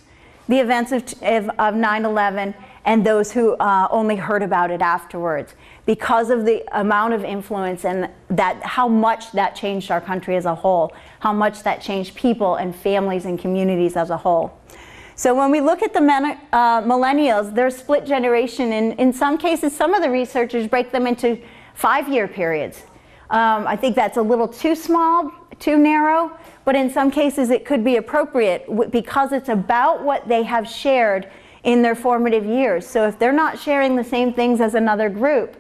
the events of 9/11 and those who only heard about it afterwards, because of the amount of influence and how much that changed our country as a whole, how much that changed people and families and communities as a whole. So when we look at the Millennials, they're a split generation, and in some cases, some of the researchers break them into 5-year periods. I think that's a little too small, too narrow, but in some cases it could be appropriate because it's about what they have shared in their formative years. So if they're not sharing the same things as another group,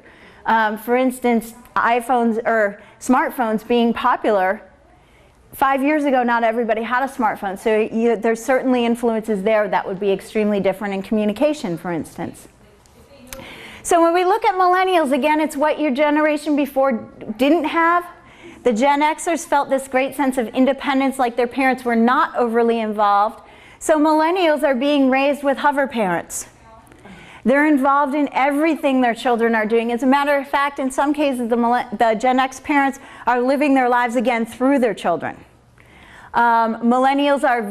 for instance, iPhones or smartphones being popular, 5 years ago not everybody had a smartphone, so there's certainly influences there that would be extremely different in communication, for instance. So when we look at Millennials, again, it's what your generation before didn't have. The Gen Xers felt this great sense of independence, like their parents were not overly involved. So Millennials are being raised with hover parents. They're involved in everything their children are doing. As a matter of fact, in some cases, the Gen X parents are living their lives again through their children. Millennials are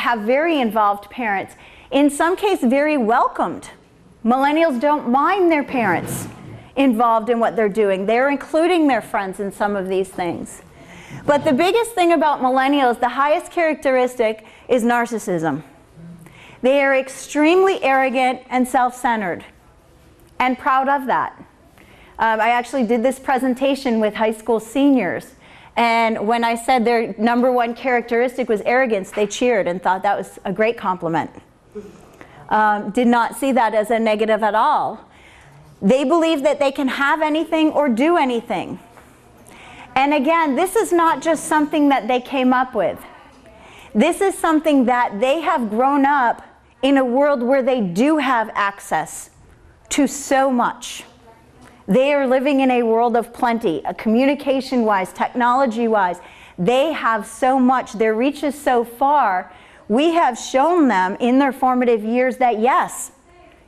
have very involved parents. In some cases, very welcomed. Millennials don't mind their parents involved in what they're doing. They're including their friends in some of these things. But the biggest thing about millennials, the highest characteristic, is narcissism. They are extremely arrogant and self-centered, and proud of that. I actually did this presentation with high school seniors, and when I said their number one characteristic was arrogance, they cheered and thought that was a great compliment. Did not see that as a negative at all. They believe that they can have anything or do anything. And again, this is not just something that they came up with. This is something that they have grown up in a world where they do have access to so much. They are living in a world of plenty, communication-wise, technology-wise. They have so much, their reach is so far. We have shown them in their formative years that yes,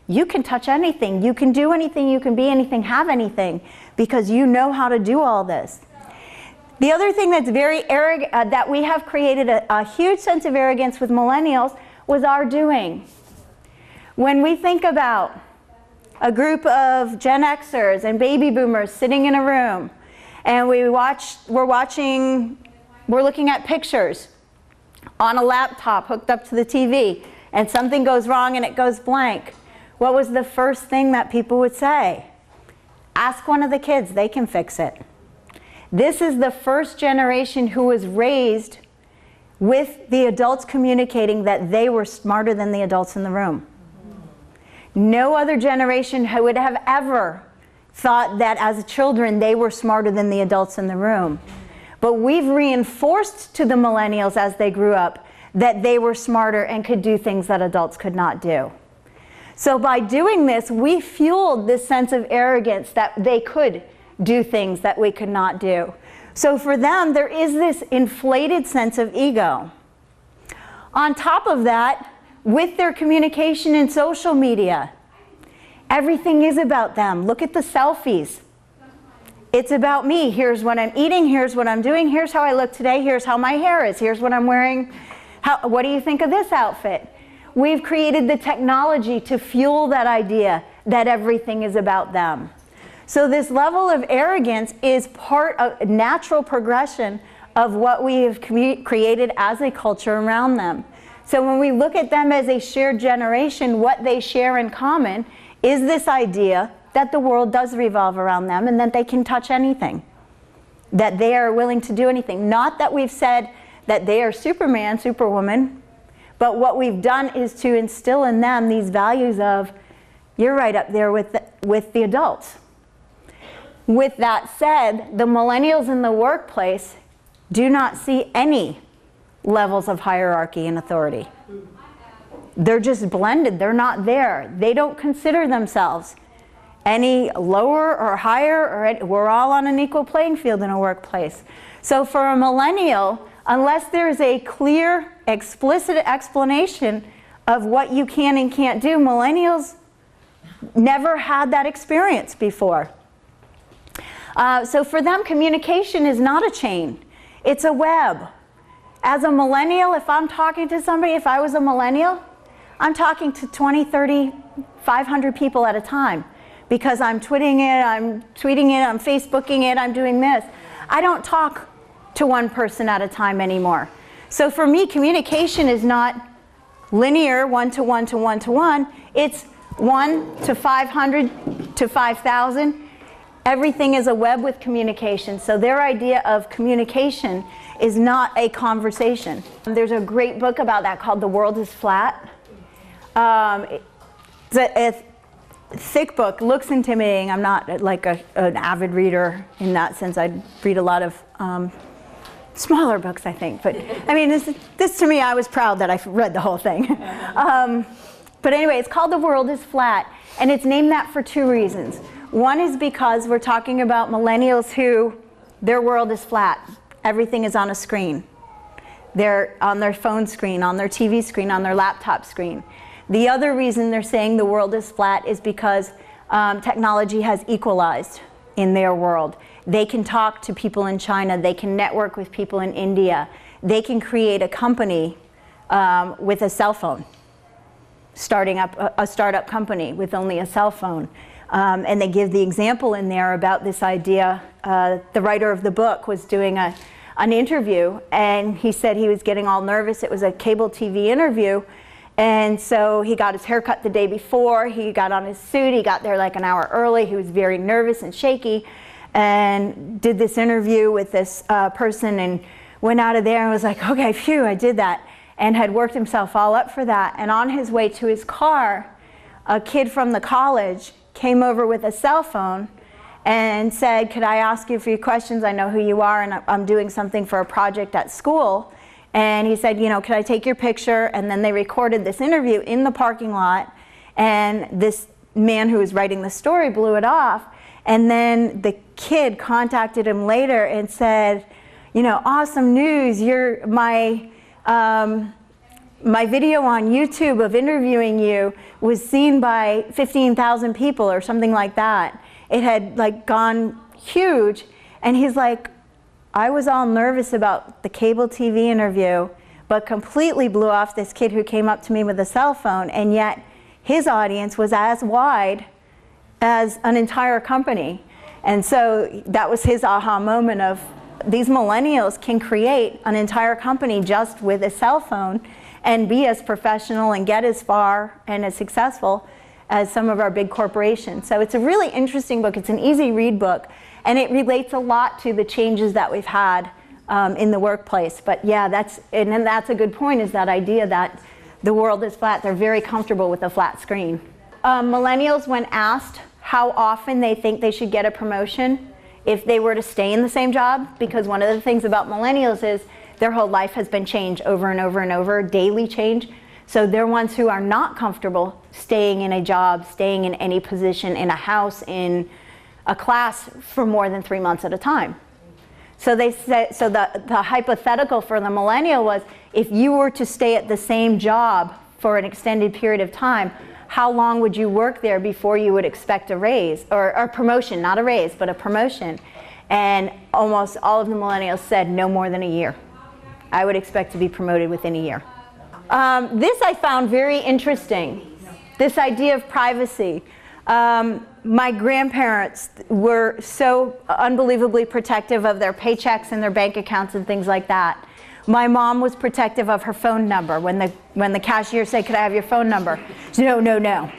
you can touch anything, you can do anything, you can be anything, have anything, because you know how to do all this. The other thing that's very arrogant, that we have created a huge sense of arrogance with millennials, was our doing. When we think about a group of Gen Xers and baby boomers sitting in a room, and we're looking at pictures on a laptop hooked up to the TV, and something goes wrong and it goes blank, what was the first thing that people would say? Ask one of the kids, they can fix it. This is the first generation who was raised with the adults communicating that they were smarter than the adults in the room. No other generation would have ever thought that as children they were smarter than the adults in the room. But we've reinforced to the millennials as they grew up that they were smarter and could do things that adults could not do. So by doing this, we fueled this sense of arrogance that they could do things that we could not do. So for them, there is this inflated sense of ego. On top of that, with their communication in social media, everything is about them. Look at the selfies. It's about me. Here's what I'm eating, here's what I'm doing, here's how I look today, here's how my hair is, here's what I'm wearing. What do you think of this outfit? We've created the technology to fuel that idea that everything is about them. So this level of arrogance is part of a natural progression of what we have created as a culture around them. So when we look at them as a shared generation, what they share in common is this idea that the world does revolve around them and that they can touch anything, that they are willing to do anything. Not that we've said that they are Superman, Superwoman, but what we've done is to instill in them these values of, you're right up there with the adults. With that said, the millennials in the workplace do not see any levels of hierarchy and authority. They're just blended. They're not there. They don't consider themselves any lower or higher, or we're all on an equal playing field in a workplace. So for a millennial, unless there's a clear, explicit explanation of what you can and can't do, millennials never had that experience before. So for them, communication is not a chain. It's a web. As a millennial, if I'm talking to somebody, if I was a millennial, I'm talking to 20, 30, 500 people at a time, because I'm tweeting it, I'm Facebooking it, I'm doing this. I don't talk to one person at a time anymore. So for me, communication is not linear, 1 to 1 to 1 to 1. It's 1 to 500 to 5,000. Everything is a web with communication. So their idea of communication is not a conversation. There's a great book about that called The World is Flat. It's a thick book, looks intimidating. I'm not like an avid reader in that sense. I read a lot of smaller books, I think. But I mean, this to me, I was proud that I read the whole thing. But anyway, it's called The World is Flat. And it's named that for two reasons. One is because we're talking about millennials who, their world is flat. Everything is on a screen. They're on their phone screen, on their TV screen, on their laptop screen. The other reason they're saying the world is flat is because technology has equalized in their world. They can talk to people in China. They can network with people in India. They can create a company with a cell phone, starting up a startup company with only a cell phone. And they give the example in there about this idea. The writer of the book was doing an interview, and he said he was getting all nervous. It was a cable TV interview, and so he got his hair cut the day before. He got on his suit. He got there like an hour early. He was very nervous and shaky, and did this interview with this person, and went out of there and was like, okay, phew, I did that, and had worked himself all up for that. And on his way to his car, a kid from the college came over with a cell phone and said, could I ask you a few questions? I know who you are, and I'm doing something for a project at school. And he said, you know, can I take your picture? And then they recorded this interview in the parking lot, and this man who was writing the story blew it off. And then the kid contacted him later and said, you know, awesome news, you're my video on YouTube of interviewing you was seen by 15,000 people or something like that. It had like gone huge, and he's like, I was all nervous about the cable TV interview, but completely blew off this kid who came up to me with a cell phone, and yet his audience was as wide as an entire company. And so that was his aha moment of, these millennials can create an entire company just with a cell phone and be as professional and get as far and as successful as some of our big corporations. So it's a really interesting book. It's an easy read book, and it relates a lot to the changes that we've had in the workplace. But yeah, that's a good point, is that idea that the world is flat. They're very comfortable with a flat screen. Millennials, when asked how often they think they should get a promotion if they were to stay in the same job, because one of the things about millennials is their whole life has been changed over and over and over, daily change. So they're ones who are not comfortable staying in a job, staying in any position, in a house, in a class for more than 3 months at a time. So they say, so the hypothetical for the millennial was, if you were to stay at the same job for an extended period of time, how long would you work there before you would expect a raise, or a promotion, not a raise, but a promotion? And almost all of the millennials said no more than a year. I would expect to be promoted within a year. This I found very interesting, this idea of privacy. My grandparents were so unbelievably protective of their paychecks and their bank accounts and things like that. My mom was protective of her phone number. When the cashier said, could I have your phone number? She said, no, no, no.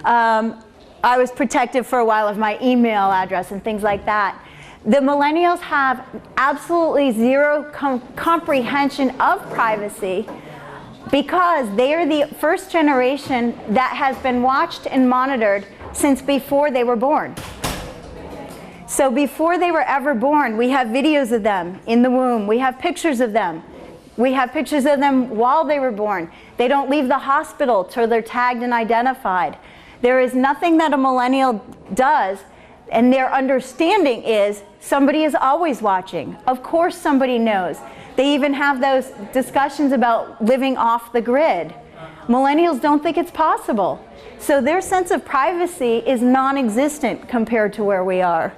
I was protective for a while of my email address and things like that. The millennials have absolutely zero comprehension of privacy, because they are the first generation that has been watched and monitored since before they were born. So before they were ever born, we have videos of them in the womb. We have pictures of them. We have pictures of them while they were born. They don't leave the hospital till they're tagged and identified. There is nothing that a millennial does, and their understanding is somebody is always watching. Of course somebody knows. They even have those discussions about living off the grid. Millennials don't think it's possible. So their sense of privacy is non-existent compared to where we are.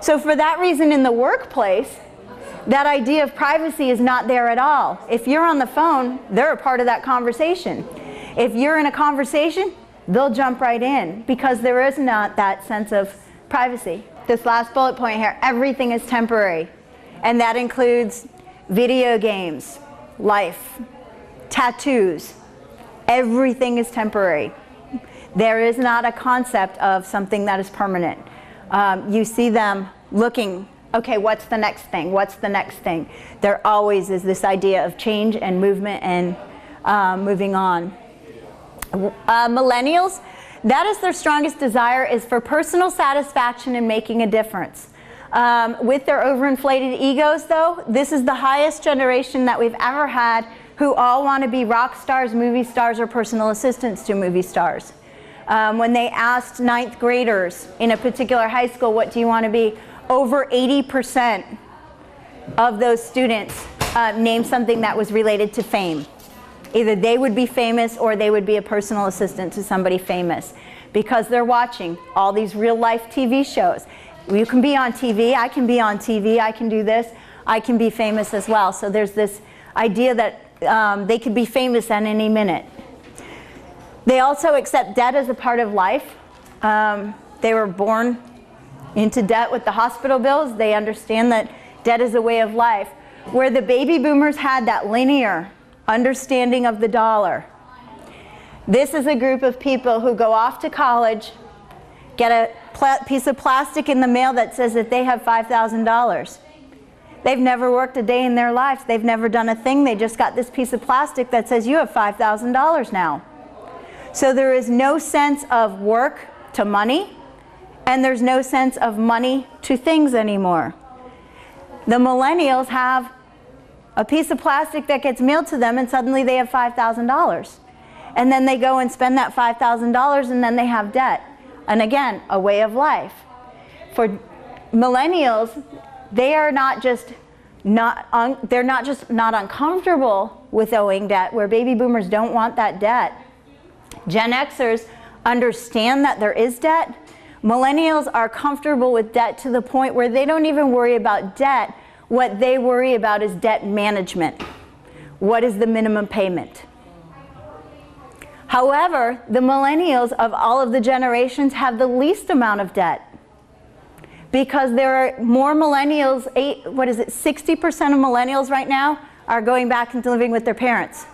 So for that reason, in the workplace, that idea of privacy is not there at all. If you're on the phone, they're a part of that conversation. If you're in a conversation, they'll jump right in, because there is not that sense of privacy. This last bullet point here, everything is temporary. And that includes video games, life, tattoos. Everything is temporary. There is not a concept of something that is permanent. You see them looking, okay, what's the next thing? What's the next thing? There always is this idea of change and movement and moving on. Millennials, that is their strongest desire, is for personal satisfaction and making a difference. With their overinflated egos, though, this is the highest generation that we've ever had who all want to be rock stars, movie stars, or personal assistants to movie stars. When they asked 9th graders in a particular high school, what do you want to be? Over 80% of those students named something that was related to fame. Either they would be famous or they would be a personal assistant to somebody famous, because they're watching all these real life TV shows. You can be on TV, I can be on TV, I can do this, I can be famous as well. So there's this idea that they could be famous at any minute. They also accept debt as a part of life. They were born into debt with the hospital bills. They understand that debt is a way of life. Where the baby boomers had that linear understanding of the dollar. This is a group of people who go off to college, get a piece of plastic in the mail that says that they have $5,000. They've never worked a day in their lives. They've never done a thing. They just got this piece of plastic that says you have $5,000 now. So there is no sense of work to money, and there's no sense of money to things anymore. The millennials have a piece of plastic that gets mailed to them, and suddenly they have $5,000. And then they go and spend that $5,000, and then they have debt. And again, a way of life. For millennials, they are not just not uncomfortable with owing debt, where baby boomers don't want that debt. Gen Xers understand that there is debt. Millennials are comfortable with debt to the point where they don't even worry about debt. What they worry about is debt management. What is the minimum payment? However, the millennials of all of the generations have the least amount of debt, because there are more millennials, 60% of millennials right now are going back into living with their parents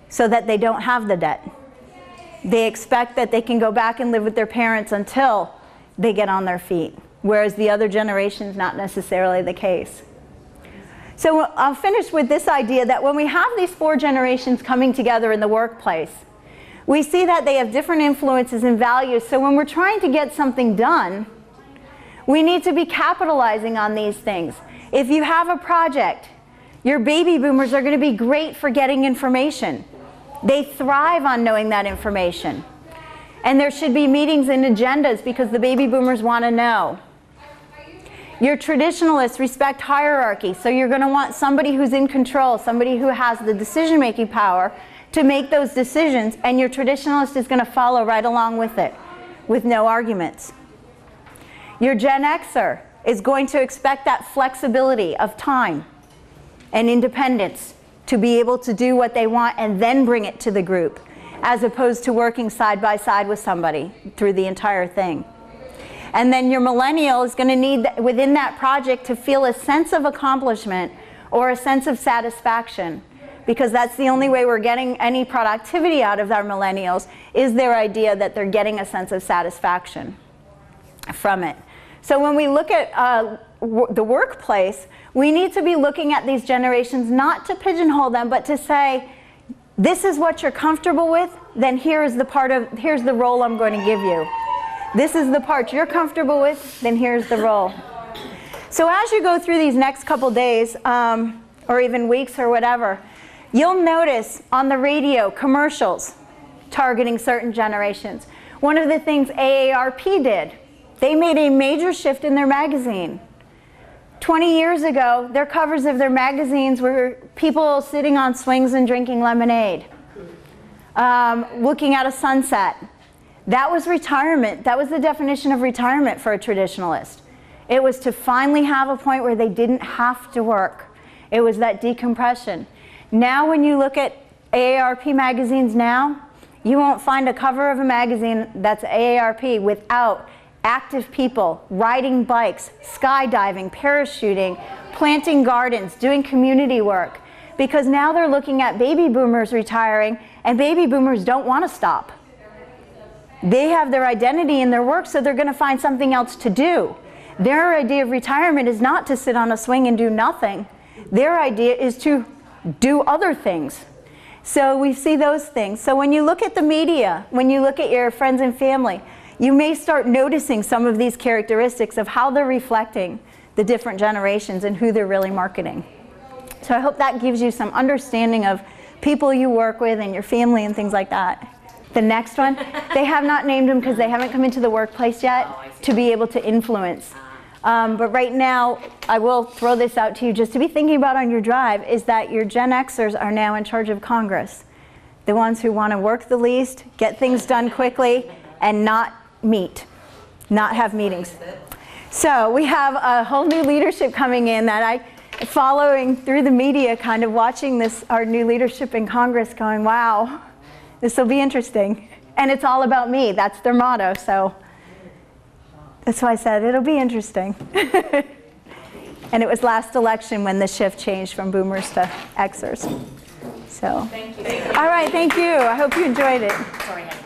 so that they don't have the debt. They expect that they can go back and live with their parents until they get on their feet, whereas the other generations, not necessarily the case. So I'll finish with this idea that when we have these four generations coming together in the workplace, we see that they have different influences and values. So when we're trying to get something done, we need to be capitalizing on these things. If you have a project, your baby boomers are going to be great for getting information. They thrive on knowing that information. And there should be meetings and agendas because the baby boomers want to know. Your traditionalists respect hierarchy, so you're going to want somebody who's in control, somebody who has the decision-making power to make those decisions, and your traditionalist is going to follow right along with it, with no arguments. Your Gen Xer is going to expect that flexibility of time and independence to be able to do what they want and then bring it to the group, as opposed to working side by side with somebody through the entire thing. And then your millennial is going to need, within that project, to feel a sense of accomplishment or a sense of satisfaction, because that's the only way we're getting any productivity out of our millennials, is their idea that they're getting a sense of satisfaction from it. So when we look at the workplace, we need to be looking at these generations not to pigeonhole them, but to say, this is what you're comfortable with, then here's the role I'm going to give you. This is the part you're comfortable with, then here's the role. So as you go through these next couple days, or even weeks or whatever, you'll notice on the radio commercials targeting certain generations. One of the things AARP did, they made a major shift in their magazine. 20 years ago, their covers of their magazines were people sitting on swings and drinking lemonade, looking at a sunset. That was retirement. That was the definition of retirement for a traditionalist. It was to finally have a point where they didn't have to work. It was that decompression. Now when you look at AARP magazines now, you won't find a cover of a magazine that's AARP without active people riding bikes, skydiving, parachuting, planting gardens, doing community work. Because now they're looking at baby boomers retiring, and baby boomers don't want to stop. They have their identity in their work, so they're going to find something else to do. Their idea of retirement is not to sit on a swing and do nothing. Their idea is to do other things. So we see those things. So when you look at the media, when you look at your friends and family, you may start noticing some of these characteristics of how they're reflecting the different generations and who they're really marketing. So I hope that gives you some understanding of people you work with and your family and things like that. The next one, they have not named them because they haven't come into the workplace yet to be able to influence. But right now, I will throw this out to you just to be thinking about on your drive, is that your Gen Xers are now in charge of Congress. The ones who want to work the least, get things done quickly, and not meet, not have meetings. So we have a whole new leadership coming in that following through the media, kind of watching this, our new leadership in Congress going, wow, this will be interesting. And it's all about me. That's their motto. So That's why I said it'll be interesting. And it was last election when the shift changed from boomers to Xers. So, Thank you. All right, thank you. I hope you enjoyed it. Sorry, I